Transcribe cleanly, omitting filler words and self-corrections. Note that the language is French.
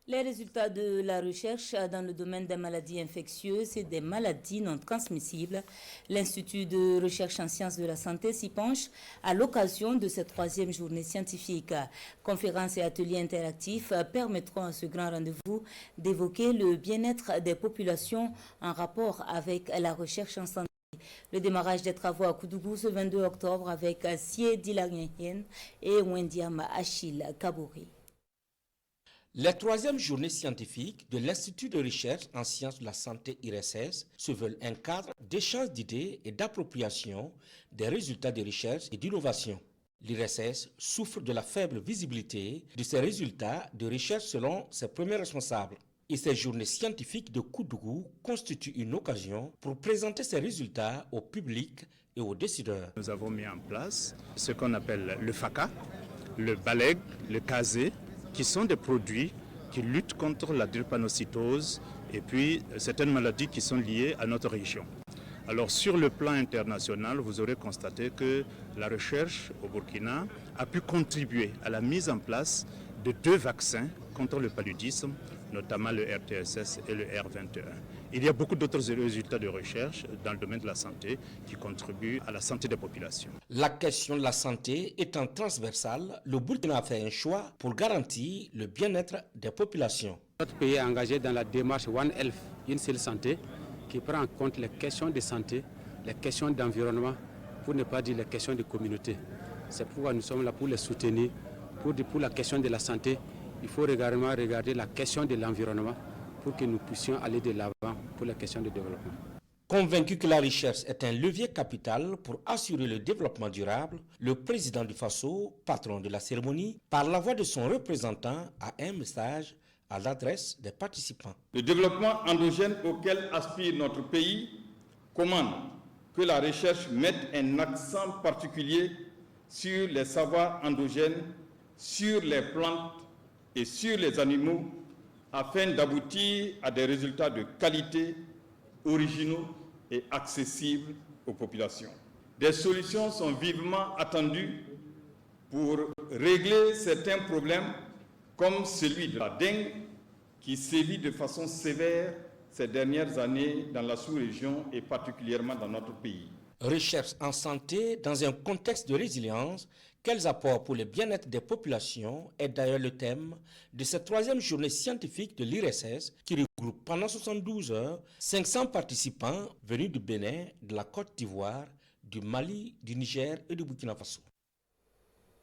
Les résultats de la recherche dans le domaine des maladies infectieuses et des maladies non transmissibles. L'Institut de recherche en sciences de la santé s'y penche à l'occasion de cette 3e journée scientifique. Conférences et ateliers interactifs permettront à ce grand rendez-vous d'évoquer le bien-être des populations en rapport avec la recherche en santé. Le démarrage des travaux à Koudougou ce 22 octobre avec Sie Dilarien et Wendiam Achille Kabouri. Les 3e journées scientifiques de l'Institut de recherche en sciences de la santé IRSS se veulent un cadre d'échange d'idées et d'appropriation des résultats de recherche et d'innovation. L'IRSS souffre de la faible visibilité de ses résultats de recherche selon ses premiers responsables. Et ces journées scientifiques de Koudougou constituent une occasion pour présenter ces résultats au public et aux décideurs. Nous avons mis en place ce qu'on appelle le FACA, le BALEG, le CASE, qui sont des produits qui luttent contre la drépanocytose et puis certaines maladies qui sont liées à notre région. Alors sur le plan international, vous aurez constaté que la recherche au Burkina a pu contribuer à la mise en place de 2 vaccins contre le paludisme, notamment le RTSS et le R21. Il y a beaucoup d'autres résultats de recherche dans le domaine de la santé qui contribuent à la santé des populations. La question de la santé étant transversale, le Burkina a fait un choix pour garantir le bien-être des populations. Notre pays est engagé dans la démarche One Health, une seule santé, qui prend en compte les questions de santé, les questions d'environnement, pour ne pas dire les questions de communauté. C'est pourquoi nous sommes là pour les soutenir. Pour la question de la santé, il faut également regarder la question de l'environnement pour que nous puissions aller de l'avant pour la question de développement. Convaincu que la recherche est un levier capital pour assurer le développement durable, le président du Faso, patron de la cérémonie, par la voix de son représentant, a un message à l'adresse des participants. Le développement endogène auquel aspire notre pays commande que la recherche mette un accent particulier sur les savoirs endogènes, sur les plantes et sur les animaux, afin d'aboutir à des résultats de qualité, originaux et accessibles aux populations. Des solutions sont vivement attendues pour régler certains problèmes comme celui de la dengue qui sévit de façon sévère ces dernières années dans la sous-région et particulièrement dans notre pays. Recherche en santé dans un contexte de résilience, quels apports pour le bien-être des populations est d'ailleurs le thème de cette 3e journée scientifique de l'IRSS qui regroupe pendant 72 heures 500 participants venus du Bénin, de la Côte d'Ivoire, du Mali, du Niger et du Burkina Faso.